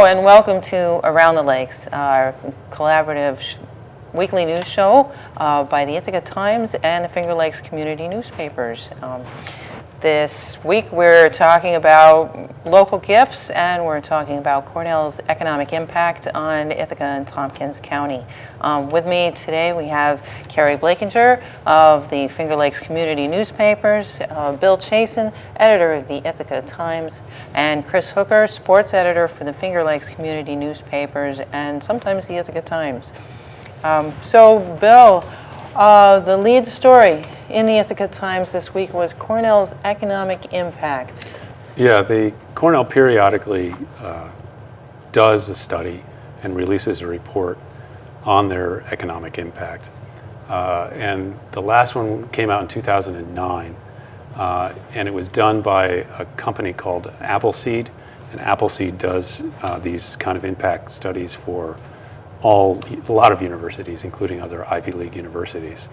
and welcome to Around the Lakes, our collaborative weekly news show by the Ithaca Times and the Finger Lakes community newspapers. This week we're talking about local gifts, and we're talking about Cornell's economic impact on Ithaca and Tompkins County. With me today we have Carrie Blakinger of the Finger Lakes community newspapers, Bill Chasen, editor of the Ithaca Times, and Chris Hooker, sports editor for the Finger Lakes community newspapers and sometimes the Ithaca Times. So Bill, the lead story in the Ithaca Times this week was Cornell's economic impact. Yeah, the Cornell periodically does a study and releases a report on their economic impact. And the last one came out in 2009, and it was done by a company called Appleseed. And Appleseed does these kind of impact studies for a lot of universities, including other Ivy League universities.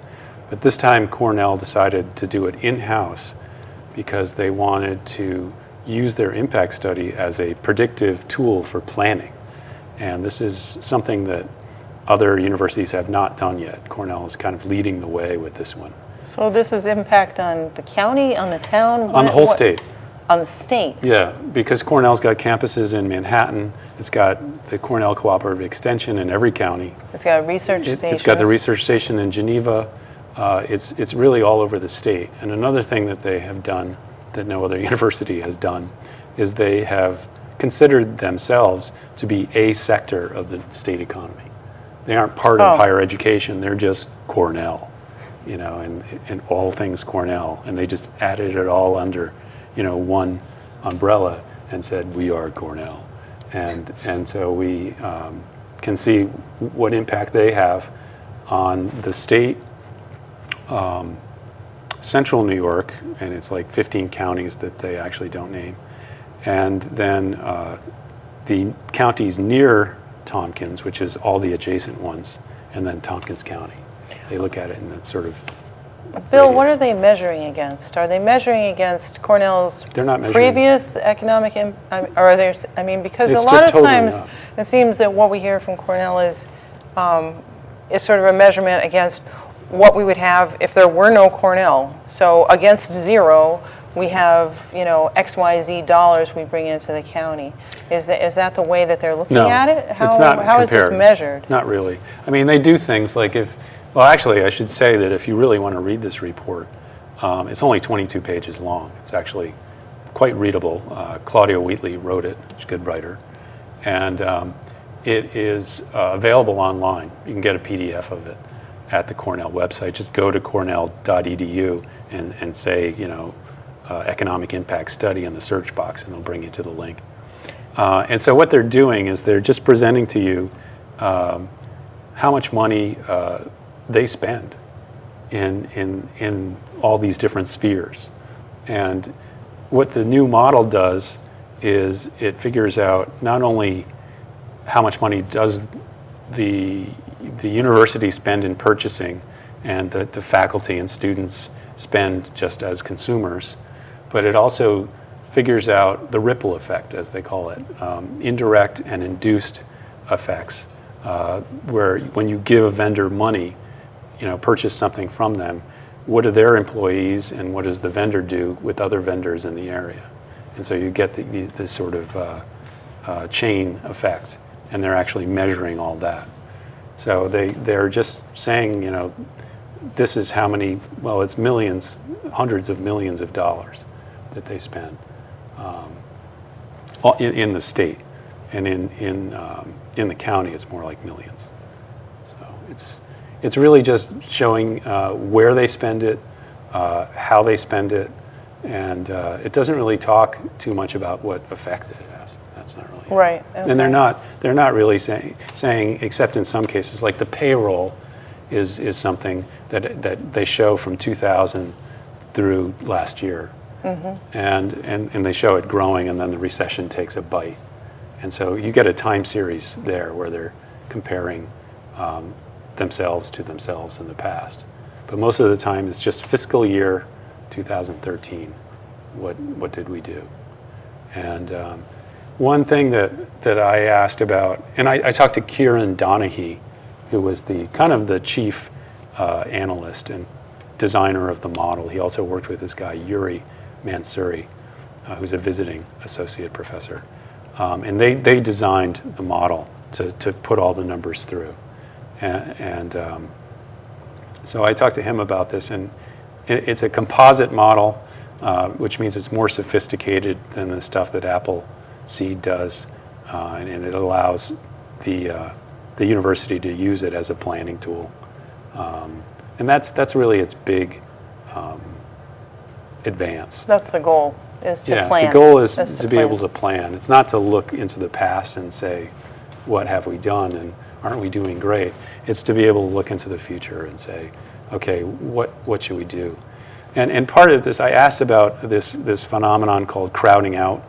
But this time Cornell decided to do it in-house because they wanted to use their impact study as a predictive tool for planning. And this is something that other universities have not done yet. Cornell is kind of leading the way with this one. So this is impact on the county, on the town? On the whole state. On the state? Yeah, because Cornell's got campuses in Manhattan. It's got the Cornell Cooperative Extension in every county. It's got a research station. It's got the research station in Geneva. It's really all over the state. And another thing that they have done that no other university has done is they have considered themselves to be a sector of the state economy. They aren't part of higher education. They're just Cornell, and all things Cornell. And they just added it all under, one umbrella and said, we are Cornell. And so we can see what impact they have on the state, central New York, and it's like 15 counties that they actually don't name, and then the counties near Tompkins, which is all the adjacent ones, and then Tompkins County. They look at it in that sort of Bill, radius. what are they measuring against? Are they measuring against Cornell's They're not measuring previous economic impact? Or are there, because It's a lot just of totally times not. it seems that what we hear from Cornell is sort of a measurement against what we would have if there were no Cornell. So against zero, we have, XYZ dollars we bring into the county. Is that the way that they're looking at it? It's not how is this compared. measured? Not really. I mean, they do things like actually, I should say that if you really want to read this report, it's only 22 pages long. It's actually quite readable. Claudia Wheatley wrote it. She's a good writer. And it is available online. You can get a PDF of it at the Cornell website. Just go to cornell.edu and say, economic impact study in the search box, and it'll bring you to the link. And so what they're doing is they're just presenting to you how much money they spend in all these different spheres. And what the new model does is it figures out not only how much money does the university spend in purchasing and the faculty and students spend just as consumers, but it also figures out the ripple effect, as they call it, indirect and induced effects, where when you give a vendor money, purchase something from them, what do their employees and what does the vendor do with other vendors in the area? And so you get this sort of chain effect, and they're actually measuring all that. So they're just saying, this is how many, it's millions, hundreds of millions of dollars that they spend in the state, and in the county it's more like millions. So it's really just showing where they spend it, how they spend it, and it doesn't really talk too much about what effect it has. That's not really right. Okay. And they're not really saying, except in some cases, like the payroll is something that they show from 2000 through last year. Mm-hmm. And they show it growing, and then the recession takes a bite. And so you get a time series there where they're comparing themselves to themselves in the past. But most of the time it's just fiscal year 2013. What did we do? And one thing that I asked about, and I talked to Kieran Donaghy, who was the kind of the chief analyst and designer of the model. He also worked with this guy, Yuri Mansouri, who's a visiting associate professor. And they designed the model to put all the numbers through. And so I talked to him about this, and it's a composite model, which means it's more sophisticated than the stuff that Apple Seed does, and it allows the university to use it as a planning tool. And that's really its big advance. That's the goal, is to plan. The goal is to be able to plan. It's not to look into the past and say, what have we done and aren't we doing great? It's to be able to look into the future and say, okay, what should we do? And part of this, I asked about this phenomenon called crowding out.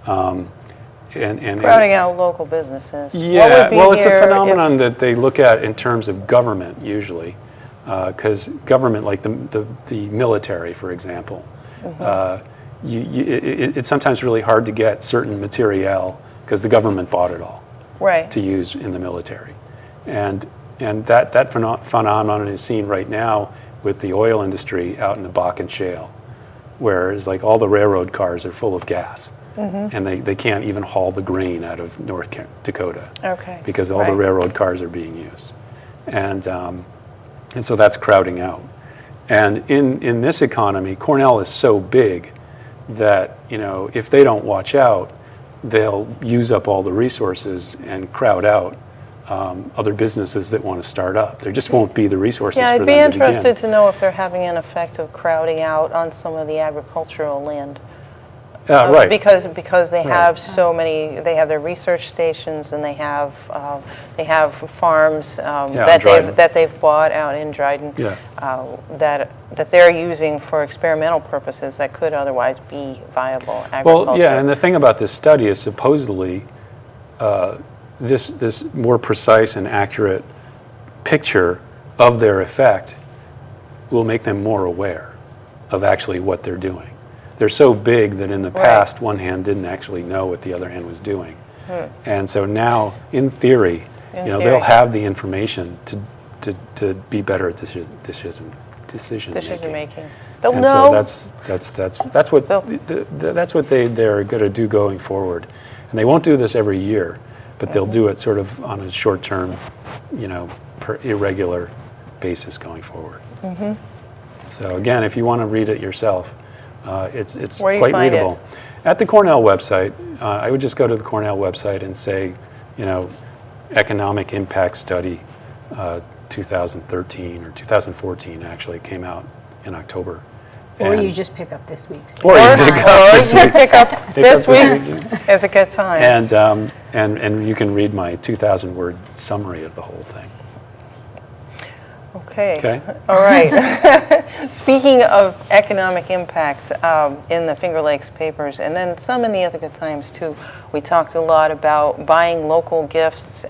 Crowding out local businesses. Yeah, well, it's a phenomenon that they look at in terms of government usually, because government, like the military, for example, it's sometimes really hard to get certain materiel because the government bought it all to use in the military, and that phenomenon is seen right now with the oil industry out in the Bakken Shale, where it's like all the railroad cars are full of gas. And they can't even haul the grain out of North Dakota because all the railroad cars are being used. And so that's crowding out. And in this economy, Cornell is so big that, if they don't watch out, they'll use up all the resources and crowd out other businesses that want to start up. There just won't be the resources for them to begin. I'd be interested to know if they're having an effect of crowding out on some of the agricultural land. Right. Because they have so many, they have their research stations and they have farms that they've bought out in Dryden that they're using for experimental purposes that could otherwise be viable agriculture. Well, yeah, and the thing about this study is supposedly this more precise and accurate picture of their effect will make them more aware of actually what they're doing. They're so big that in the past, one hand didn't actually know what the other hand was doing. And so now, in theory, they'll have the information to be better at decision making. They'll and know. So that's what they're going to do going forward. And they won't do this every year, but they'll do it sort of on a short-term, irregular basis going forward. So again, if you want to read it yourself, it's quite readable. At the Cornell website, I would just go to the Cornell website and say, Economic Impact Study 2013 or 2014 actually came out in October. Or you just pick up this week's. Or you pick up this week's Ithaca Times. And you can read my 2,000-word summary of the whole thing. Okay. All right. Speaking of economic impact in the Finger Lakes papers, and then some in the Ithaca Times too, we talked a lot about buying local gifts,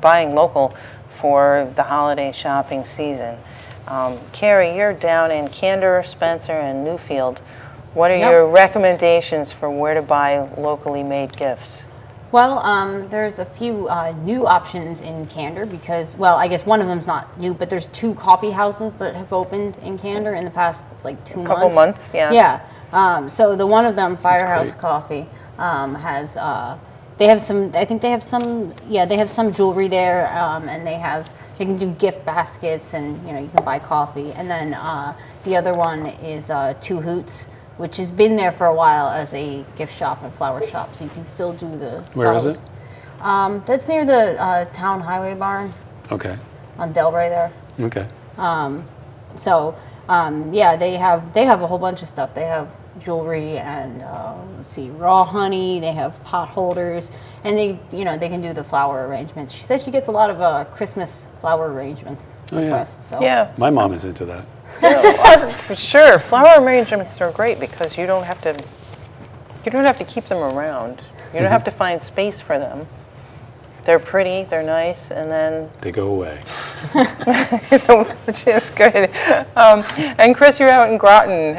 buying local for the holiday shopping season. Carrie, you're down in Candor, Spencer, and Newfield. What are your recommendations for where to buy locally made gifts? Well, there's a few new options in Candor because, well, I guess one of them's not new, but there's 2 coffee houses that have opened in Candor in the past, 2 months. Couple months, yeah. Yeah. So the one of them, Firehouse Coffee, has, they have some, I think they have some jewelry there, and they can do gift baskets and, you can buy coffee. And then the other one is 2 Hoots, which has been there for a while as a gift shop and flower shop, so you can still do the flowers. Where is it? That's near the town highway barn. Okay. On Delray there. Okay. They have a whole bunch of stuff. They have jewelry and raw honey. They have pot holders, and they can do the flower arrangements. She said she gets a lot of Christmas flower arrangements requests. So. Yeah. My mom is into that. For sure. Flower arrangements are great because you don't have to keep them around. You don't have to find space for them. They're pretty, they're nice, and then, They go away. which is good. And Chris, you're out in Groton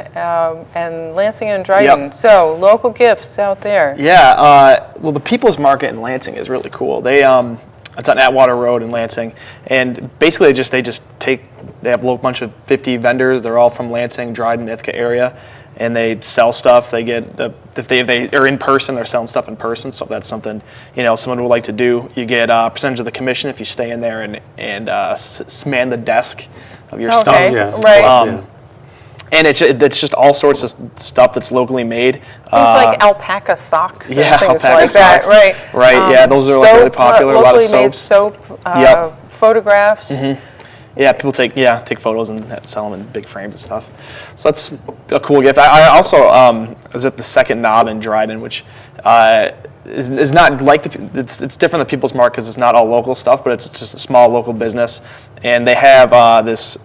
and Lansing and Dryden. Yep. So local gifts out there. Yeah, well, the People's Market in Lansing is really cool. They it's on Atwater Road in Lansing, and basically they have a bunch of 50 vendors. They're all from Lansing, Dryden, Ithaca area, and they sell stuff. They get if they are in person, they're selling stuff in person. So if that's something someone would like to do, you get a percentage of the commission if you stay in there and man the desk of your stuff. Okay, Yeah. right. Yeah. And it's just all sorts of stuff that's locally made. Things like alpaca socks and yeah, things alpaca like that, socks. right? Right, yeah, those are like really popular. A lot of locally made soaps. soap, Yep. photographs. Yeah, people take photos and sell them in big frames and stuff. So that's a cool gift. I also was at the Second Knob in Dryden, which is not like it's different than People's Market because it's not all local stuff, but it's just a small local business, and they have this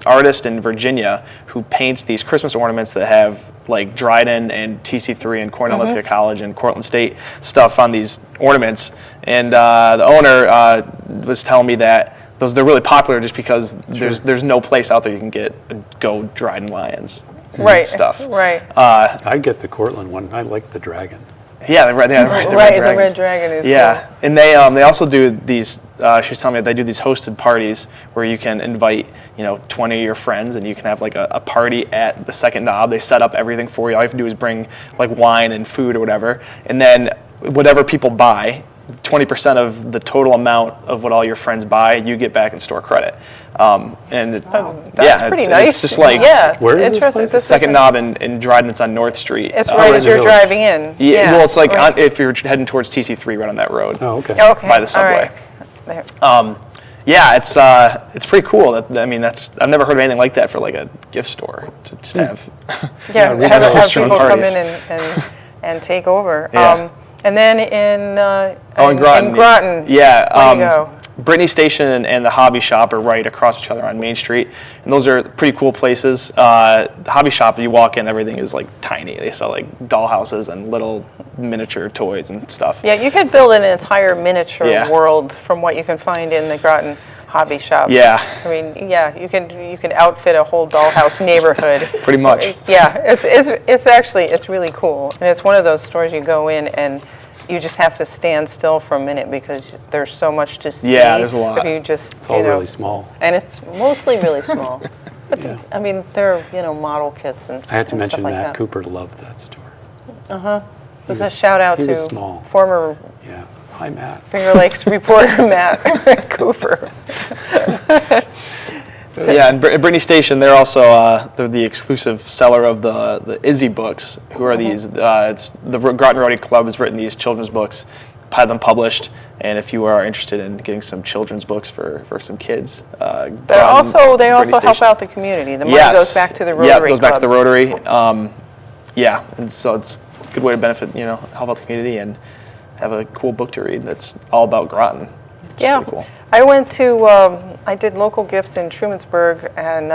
artist in Virginia who paints these Christmas ornaments that have like Dryden and TC3 and Cornell Ithaca College and Cortland State stuff on these ornaments, and the owner was telling me that they're really popular just because there's no place out there you can get Go Dryden Lions stuff. Right. I get the Cortland one. I like the dragon. Yeah, the red The Red Dragon is cool. And they also do these. She was telling me that they do these hosted parties where you can invite 20 of your friends and you can have like a party at the Second Knob. They set up everything for you. All you have to do is bring like wine and food or whatever, and then whatever people buy, 20% of the total amount of what all your friends buy, you get back in store credit. That's pretty nice. It's just like Where is this interesting. place? Second Knob in Dryden. It's on North Street. It's right as in the you're village. driving in. Yeah, well, it's like right. if you're heading towards TC3, right on that road. Oh, okay. Okay. By the subway. All right. Yeah, it's pretty cool. I've never heard of anything like that for like a gift store to just have. Yeah, read have those people come parties. in and take over. Yeah. And then in Groton. In Groton. Yeah. Where do you go? Brittany Station and the Hobby Shop are right across each other on Main Street, and those are pretty cool places. The Hobby Shop, you walk in, everything is like tiny. They sell like dollhouses and little miniature toys and stuff. Yeah, you could build an entire miniature Yeah. world from what you can find in the Groton Hobby Shop. Yeah. I mean, yeah, you could outfit a whole dollhouse neighborhood. Pretty much. Yeah, it's really cool, and it's one of those stores you go in and you just have to stand still for a minute because there's so much to see. Yeah, there's a lot. If you just, It's all really small. and it's mostly really small. Yeah. I mean, there are model kits and I had to and mention stuff like Matt that. Cooper loved that store. There's a shout out he to was small. former Yeah. Hi, Matt. Finger Lakes reporter Matt Cooper. Yeah, and Brittany Station, they're also they're the exclusive seller of the Izzy books, who are these. It's the Groton Rotary Club has written these children's books, had them published, and if you are interested in getting some children's books for some kids, They also Brittany help Station. out the community. The money Yes. goes back to the Rotary Yeah, Club. it goes back to the Rotary. Yeah, and so it's a good way to benefit, help out the community and have a cool book to read that's all about Groton. It's Yeah, pretty cool. I went to, I did local gifts in Trumansburg, and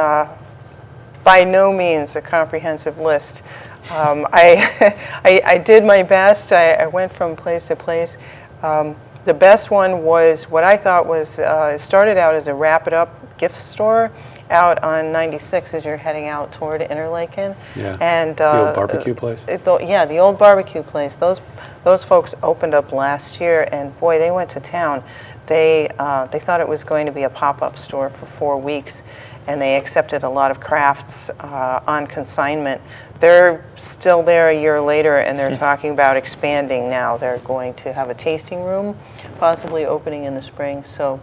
by no means a comprehensive list. I did my best. I went from place to place. The best one was what I thought was, it started out as a wrap-it-up gift store out on 96 as you're heading out toward Interlaken. Yeah. And The old barbecue place? The old barbecue place. Those folks opened up last year, and boy, they went to town. They thought it was going to be a pop-up store for 4 weeks, and they accepted a lot of crafts on consignment. They're still there a year later, and they're talking about expanding now. They're going to have a tasting room, possibly opening in the spring. So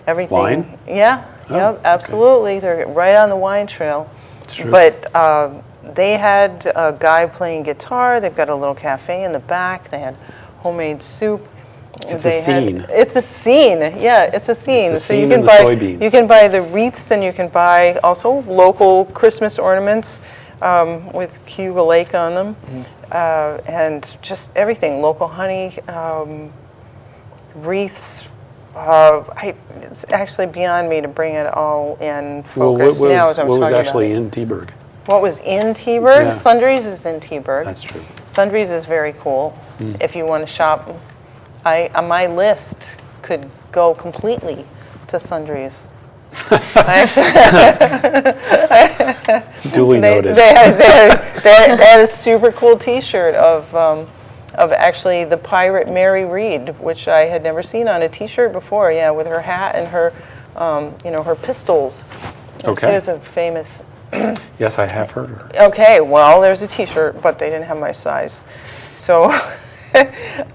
everything. Wine? Yeah, Oh, yep, okay. absolutely. They're right on the wine trail. It's true. But they had a guy playing guitar. They've got a little cafe in the back. They had homemade soup. It's a scene. It's a scene. Yeah, it's a scene. It's a So you scene can in the buy soybeans. you can buy the wreaths, and you can buy also local Christmas ornaments with Cayuga Lake on them, and just everything. Local honey, wreaths. It's actually beyond me to bring it all in Well, focus now as I'm what was talking actually about it. in Teberg? What was in Teberg? Yeah. Sundries is in Teberg. That's true. Sundries is very cool. If you want to shop, on my list could go completely to Sundries. I actually, Duly noted. they had a super cool T-shirt of actually the pirate Mary Read, which I had never seen on a T-shirt before. Yeah, with her hat and her, her pistols. Okay. She was a famous. Yes, I have heard her. Okay, well, there's a T-shirt, but they didn't have my size. So,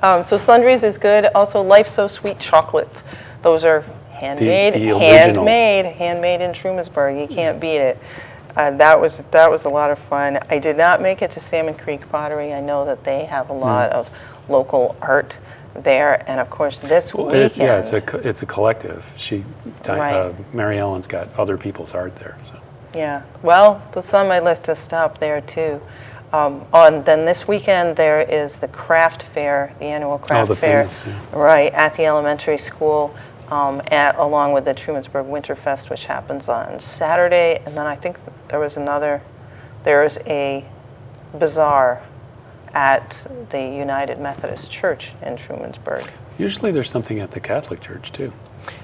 so Sundries is good. Also, Life So Sweet chocolates. Those are handmade, the original. handmade in Trumansburg. You can't beat it. That was a lot of fun. I did not make it to Salmon Creek Pottery. I know that they have a lot of local art there, and of course this weekend. It's a collective. Right. Mary Ellen's got other people's art there. So. Yeah. Well, it's on my list to stop there too. Then this weekend there is the craft fair, the annual craft fair, famous, yeah. right at the elementary school. Along with the Trumansburg Winterfest, which happens on Saturday, and then I think there's a bazaar at the United Methodist Church in Trumansburg. Usually there's something at the Catholic Church too.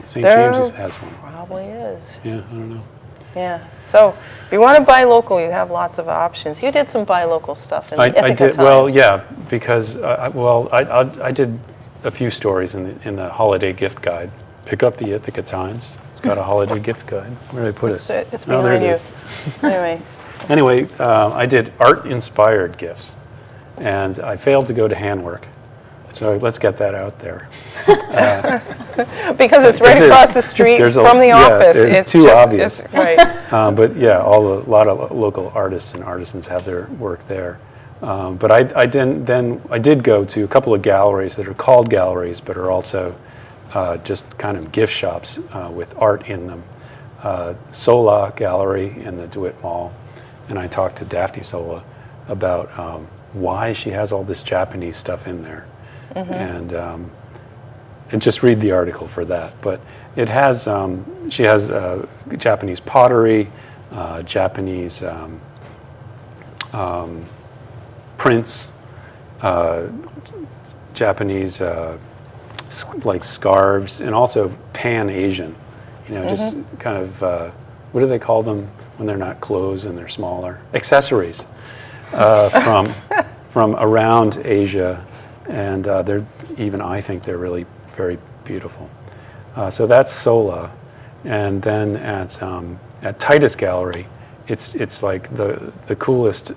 St. There James's has one. Probably is. Yeah, I don't know. Yeah. So if you want to buy local, you have lots of options. You did some buy local stuff in Ithaca I did. Times. Well, yeah, because I did a few stories in the holiday gift guide. Pick up the Ithaca Times. It's got a holiday gift guide. Where did I put it? It's Oh, there behind it you. is. Anyway. Anyway, I did art-inspired gifts, and I failed to go to handwork. So let's get that out there. Because it's right across the street from the office. It's too obvious. Right. But yeah, a lot of local artists and artisans have their work there. But I did go to a couple of galleries that are called galleries, but are also just kind of gift shops with art in them. Sola Gallery in the DeWitt Mall, and I talked to Daphne Sola about why she has all this Japanese stuff in there, and just read the article for that. But it has she has Japanese pottery, Japanese prints, Japanese like scarves, and also Pan-Asian, just kind of, what do they call them when they're not clothes and they're smaller? Accessories from around Asia, and I think they're really very beautiful. So that's Sola, and then at Titus Gallery, it's like the coolest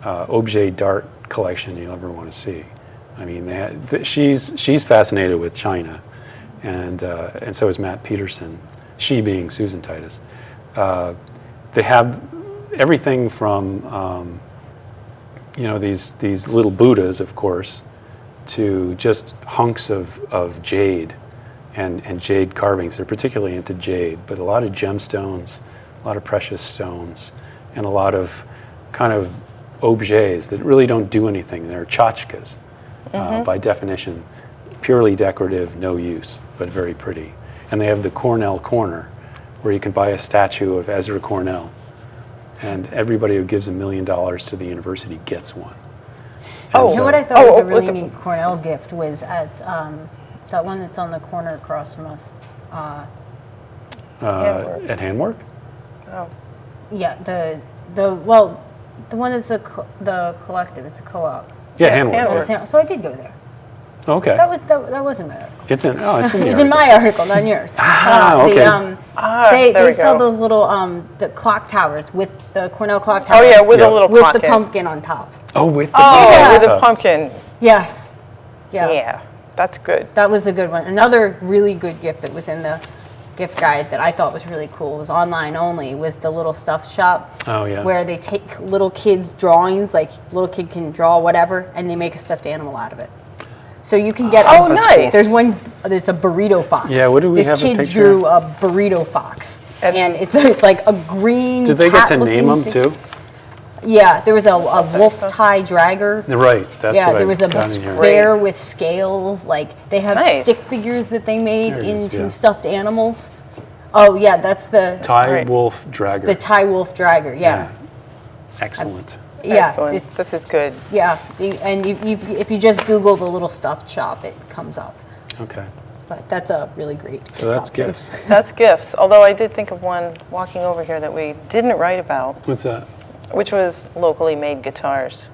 objet d'art collection you'll ever want to see. I mean, she's fascinated with China, and so is Matt Peterson. She being Susan Titus. They have everything from these little Buddhas, of course, to just hunks of jade and jade carvings. They're particularly into jade, but a lot of gemstones, a lot of precious stones, and a lot of kind of objets that really don't do anything. They're tchotchkes. By definition, purely decorative, no use, but very pretty. And they have the Cornell Corner, where you can buy a statue of Ezra Cornell, and everybody who gives $1 million to the university gets one. And You know what I thought was a really neat Cornell gift was at that one that's on the corner across from us. Handwork. At Handwork? Oh. Yeah, the one that's the collective. It's a co-op. Yeah, Handwork. Handwork. So I did go there. Okay. That wasn't my article. It's in the It was in my article, not yours. Okay. They sell those little the clock towers with the Cornell clock tower. Oh yeah, with a little with clock the pumpkin on top. Oh, with the Oh, with pumpkin. a pumpkin. Yes. Yeah, that's good. That was a good one. Another really good gift that was in the gift guide that I thought was really cool, was online only, was the little stuff shop. Oh, yeah. Where they take little kids' drawings, like little kid can draw whatever, and they make a stuffed animal out of it. So you can get. Oh, nice. Cool. There's one that's a burrito fox. Yeah, what do we have a This kid picture? drew a burrito fox, and it's like a green. Did they get to cat-looking name them thing. too? Yeah, there was a wolf tie dragger. Right. That's Yeah, what there I was a got in here. bear with scales. Like they have Nice. stick figures that they made There it is, into yeah. stuffed animals. Oh yeah, that's the Thai wolf dragger. Thai wolf dragger. Yeah, Excellent. yeah, Excellent. it's This is good. yeah. And if you just Google the little stuffed shop, it comes up. Okay. But that's a really great So that's option. gifts. That's gifts. Although I did think of one walking over here that we didn't write about, What's that? which was locally made guitars.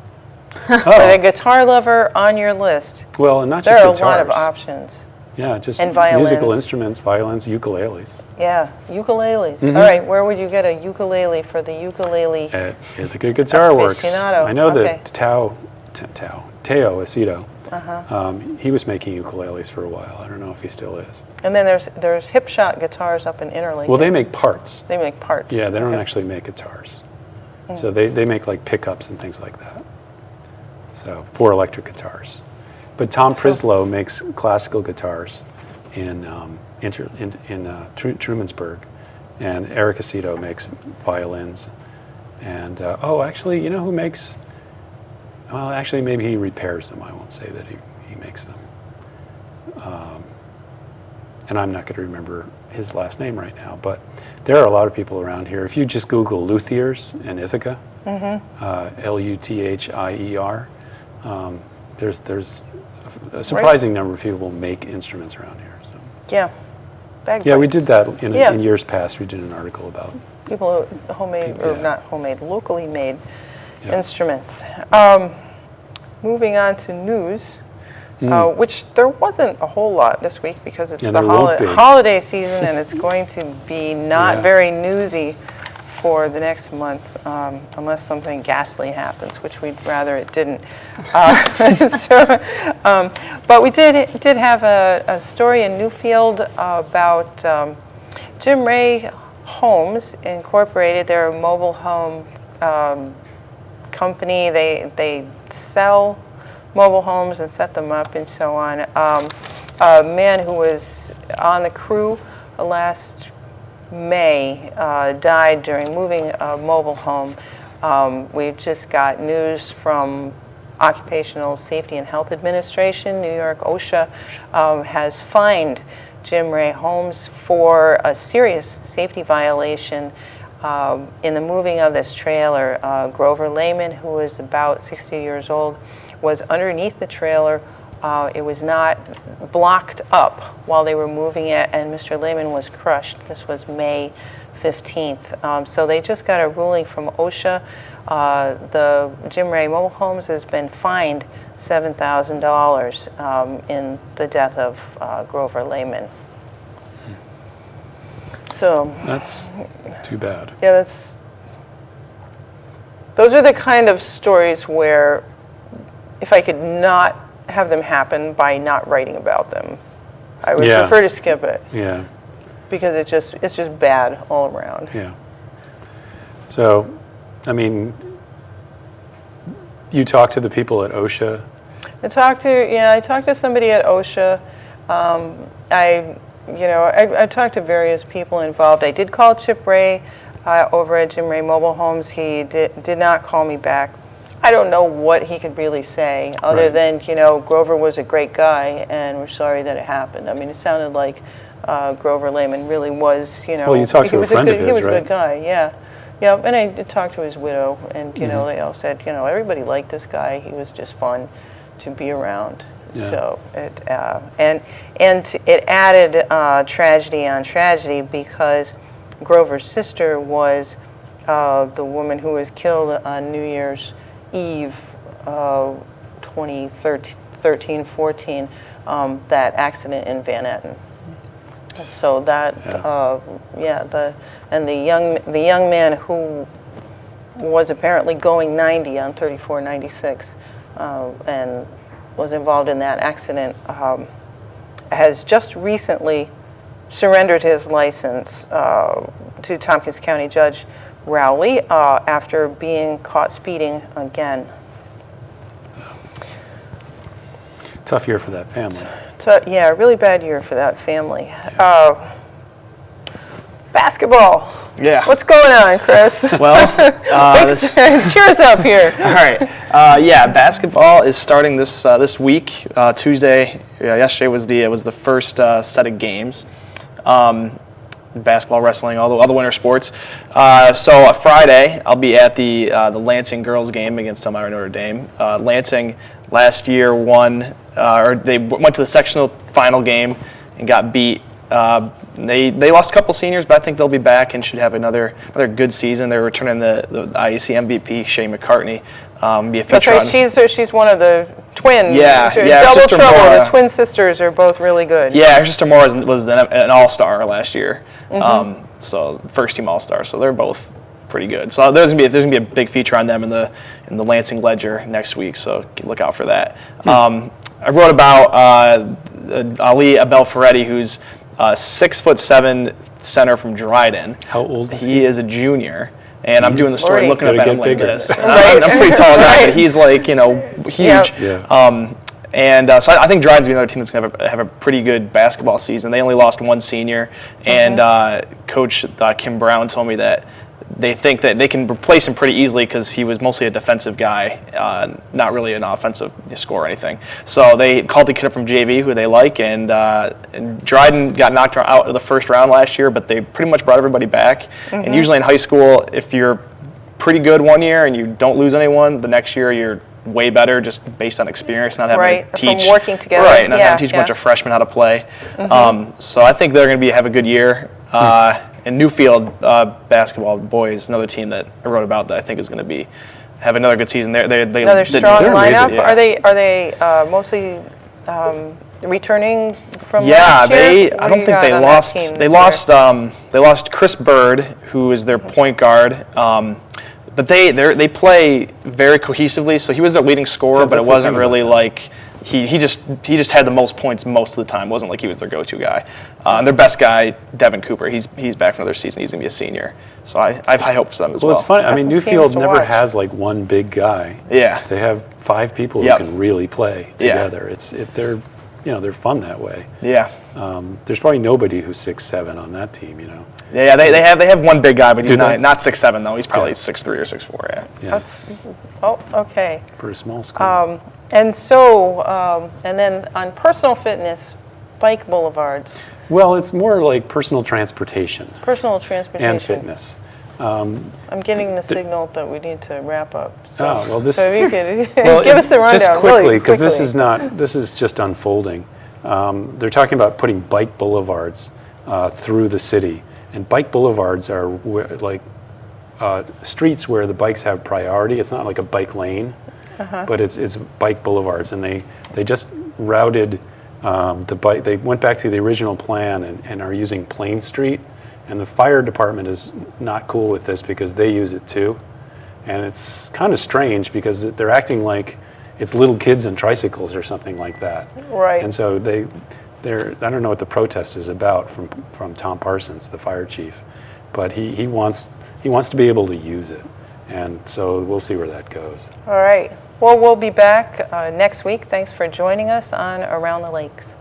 For the Oh, guitar lover on your list, well, and not there just are guitars. a lot of options. Yeah, just And violins. musical instruments, violins, ukuleles. Yeah, ukuleles. Mm-hmm. All right, where would you get a ukulele for the ukulele? At Ithaca Guitar Works. Aficionado, I know okay. that Teo Aceto, he was making ukuleles for a while. I don't know if he still is. And then there's hip shot guitars up in Interlake. Well, they make parts. They make parts. Yeah, they don't Okay. actually make guitars. So they make like pickups and things like that. So for electric guitars. But Tom Prislow makes classical guitars in Trumansburg, and Eric Aceto makes violins. And actually, you know who makes? Well, actually, maybe he repairs them. I won't say that he makes them. And I'm not going to remember his last name right now, but there are a lot of people around here. If you just Google luthiers in Ithaca, Luthier, there's a surprising number of people who make instruments around here. So. Yeah. Bagpipes. Yeah, we did that in Yeah. years past. We did an article about. People who homemade, or Yeah. not homemade, locally made Yeah. instruments. Moving on to news, which there wasn't a whole lot this week because it's Yeah, the there won't be. holiday season and it's going to be not Yeah. very newsy for the next month unless something ghastly happens, which we'd rather it didn't. But we did have a story in Newfield about Jim Ray Homes Incorporated. They're a mobile home company. They sell mobile homes and set them up and so on. A man who was on the crew last May died during moving a mobile home. We've just got news from Occupational Safety and Health Administration. New York OSHA has fined Jim Ray Homes for a serious safety violation in the moving of this trailer. Grover Lehman, who was about 60 years old, was underneath the trailer. It was not blocked up while they were moving it, and Mr. Lehman was crushed. This was May 15th. So they just got a ruling from OSHA. The Jim Ray Mobile Homes has been fined $7,000 in the death of Grover Lehman. So That's too bad. yeah, those are the kind of stories where if I could not have them happen by not writing about them, I would Yeah. prefer to skip it Yeah, because it's just bad all around. yeah. So, I mean, you talked to the people at OSHA. I talked to somebody at OSHA. I talked to various people involved. I did call Chip Ray over at Jim Ray Mobile Homes. He did not call me back. I don't know what he could really say other Right. than, Grover was a great guy and we're sorry that it happened. I mean, it sounded like Grover Lehman really was, Well, you talked to a friend of he his, was a right? good guy, yeah. Yeah, and I did talk to his widow and, they all said, everybody liked this guy. He was just fun to be around. Yeah. So it it added tragedy on tragedy because Grover's sister was the woman who was killed on New Year's Eve 2013-14, that accident in Van Etten. So that the young man who was apparently going 90 on 3496 and was involved in that accident has just recently surrendered his license to Tompkins County Judge Rowley after being caught speeding again. Tough year for that family. So, yeah, a really bad year for that family. Basketball. Yeah. What's going on, Chris? Well, Cheer us up here. all right. Basketball is starting this week. Tuesday. Yesterday was the first set of games. Basketball, wrestling, all the winter sports. So Friday, I'll be at the Lansing girls game against Elmira Notre Dame. Lansing last year won, or they went to the sectional final game and got beat. They lost a couple seniors, but I think they'll be back and should have another good season. They're returning the IEC MVP, Shay McCartney, be a That's feature right. on. She's one of the twin. Yeah, Double Sister trouble. Maura. The twin sisters are both really good. Yeah, her sister Maura was an all-star last year, so first-team all-star. So they're both pretty good. So there's gonna be a big feature on them in the Lansing Ledger next week. So look out for that. I wrote about Ali Abel-Ferretti, who's 6'7" center from Dryden. How old is He is a junior. And I'm doing the story Lordy. looking up Gotta at him get like bigger. this. And I'm a pretty tall guy, but he's like, huge. Yeah. So I think Dryden's another team that's going to have a pretty good basketball season. They only lost one senior, and Coach Kim Brown told me that they think that they can replace him pretty easily because he was mostly a defensive guy, not really an offensive scorer or anything. So they called the kid up from JV who they like, and Dryden got knocked out of the first round last year, but they pretty much brought everybody back. And usually in high school, if you're pretty good one year and you don't lose anyone, the next year you're way better just based on experience, not having to teach. From working together. Right, not having to teach a bunch of freshmen how to play. So I think they're going to have a good year. And Newfield basketball boys, another team that I wrote about that I think is going to have another good season. They Another strong they're lineup. amazing, yeah. Are they mostly returning from Yeah, last year? I don't think they lost. They lost Chris Bird, who is their point guard. But they play very cohesively. So he was their leading scorer, but it that's the wasn't thing really about like he just had the most points most of the time. It wasn't like he was their go-to guy. And their best guy, Devin Cooper, he's back for another season. He's gonna be a senior. So I have high hopes for them as well. Well, it's funny. I That's mean, some teams Newfield to never watch. has like one big guy. Yeah. They have 5 people Yep. who can really play Yeah. together. They're fun that way. Yeah. There's probably nobody who's 6'7" on that team. Yeah, they have one big guy, but he's Do they? not 6'7" though. He's probably Yeah. 6'3" or 6'4". Yeah. Yeah, That's okay. for a small school. And so, and then on personal fitness, bike boulevards, Well, it's more like personal transportation personal transportation. and fitness. I'm getting the signal that we need to wrap up. So, Oh, well, so if you could Well, give us the rundown just quickly, really because this quickly. this is just unfolding. They're talking about putting bike boulevards through the city, and bike boulevards are streets where the bikes have priority. It's not like a bike lane, but it's bike boulevards, and they just routed the bike. They went back to the original plan and are using Plain Street, and the fire department is not cool with this because they use it too, and it's kind of strange because they're acting like it's little kids and tricycles or something like that. Right. And so they're I don't know what the protest is about from Tom Parsons, the fire chief, but he wants to be able to use it, and so we'll see where that goes. All right. Well, we'll be back next week. Thanks for joining us on Around the Lakes.